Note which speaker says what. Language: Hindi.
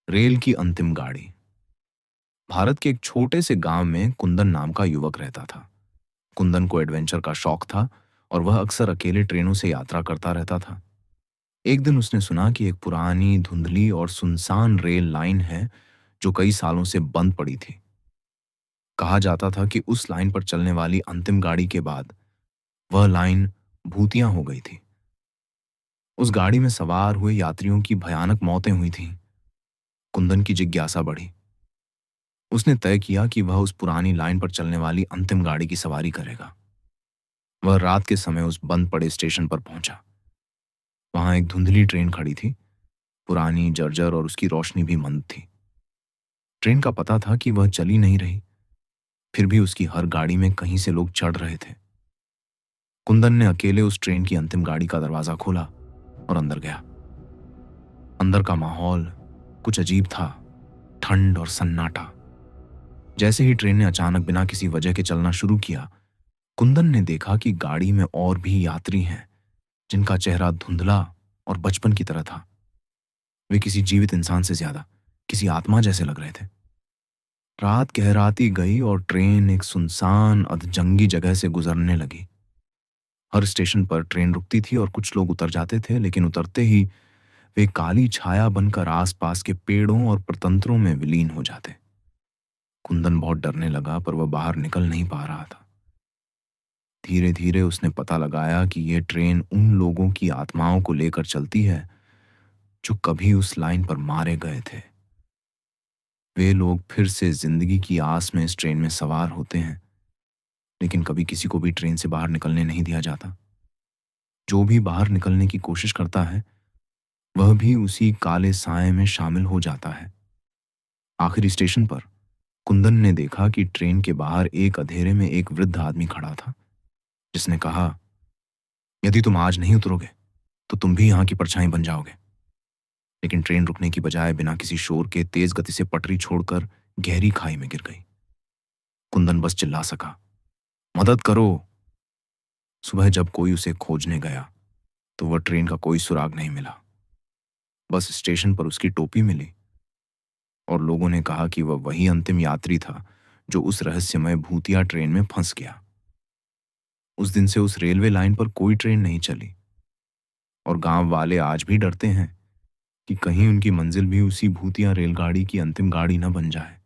Speaker 1: रेल की अंतिम गाड़ी। भारत के एक छोटे से गांव में कुंदन नाम का युवक रहता था। कुंदन को एडवेंचर का शौक था और वह अक्सर अकेले ट्रेनों से यात्रा करता रहता था। एक दिन उसने सुना कि एक पुरानी, धुंधली और सुनसान रेल लाइन है जो कई सालों से बंद पड़ी थी। कहा जाता था कि उस लाइन पर चलने वाली अंतिम गाड़ी के बाद वह लाइन भूतिया हो गई थी। उस गाड़ी में सवार हुए यात्रियों की भयानक मौतें हुई थीं। कुंदन की जिज्ञासा बढ़ी। उसने तय किया कि वह उस पुरानी लाइन पर चलने वाली अंतिम गाड़ी की सवारी करेगा। वह रात के समय उस बंद पड़े स्टेशन पर पहुंचा। वहां एक धुंधली ट्रेन खड़ी थी, पुरानी, जर्जर और उसकी रोशनी भी मंद थी। ट्रेन का पता था कि वह चली नहीं रही, फिर भी उसकी हर गाड़ी में कहीं से लोग चढ़ रहे थे। कुंदन ने अकेले उस ट्रेन की अंतिम गाड़ी का दरवाजा खोला और अंदर गया। अंदर का माहौल कुछ अजीब था, ठंड और सन्नाटा। जैसे ही ट्रेन ने अचानक बिना किसी वजह के चलना शुरू किया, कुंदन ने देखा कि गाड़ी में और भी यात्री हैं जिनका चेहरा धुंधला और बचपन की तरह था। वे किसी जीवित इंसान से ज्यादा किसी आत्मा जैसे लग रहे थे। रात गहराती गई और ट्रेन एक सुनसान अधजंगी जगह से गुजरने लगी। हर स्टेशन पर ट्रेन रुकती थी और कुछ लोग उतर जाते थे, लेकिन उतरते ही वे काली छाया बनकर आसपास के पेड़ों और प्रतंत्रों में विलीन हो जाते। कुंदन बहुत डरने लगा, पर वह बाहर निकल नहीं पा रहा था। धीरे धीरे उसने पता लगाया कि यह ट्रेन उन लोगों की आत्माओं को लेकर चलती है जो कभी उस लाइन पर मारे गए थे। वे लोग फिर से जिंदगी की आस में इस ट्रेन में सवार होते हैं, लेकिन कभी किसी को भी ट्रेन से बाहर निकलने नहीं दिया जाता। जो भी बाहर निकलने की कोशिश करता है, वह भी उसी काले साए में शामिल हो जाता है। आखिरी स्टेशन पर कुंदन ने देखा कि ट्रेन के बाहर एक अंधेरे में एक वृद्ध आदमी खड़ा था, जिसने कहा, यदि तुम आज नहीं उतरोगे तो तुम भी यहां की परछाई बन जाओगे। लेकिन ट्रेन रुकने की बजाय बिना किसी शोर के तेज गति से पटरी छोड़कर गहरी खाई में गिर गई। कुंदन बस चिल्ला सका, मदद करो। सुबह जब कोई उसे खोजने गया तो वह ट्रेन का कोई सुराग नहीं मिला। बस स्टेशन पर उसकी टोपी मिली और लोगों ने कहा कि वह वही अंतिम यात्री था जो उस रहस्यमय भूतिया ट्रेन में फंस गया। उस दिन से उस रेलवे लाइन पर कोई ट्रेन नहीं चली और गांव वाले आज भी डरते हैं कि कहीं उनकी मंजिल भी उसी भूतिया रेलगाड़ी की अंतिम गाड़ी न बन जाए।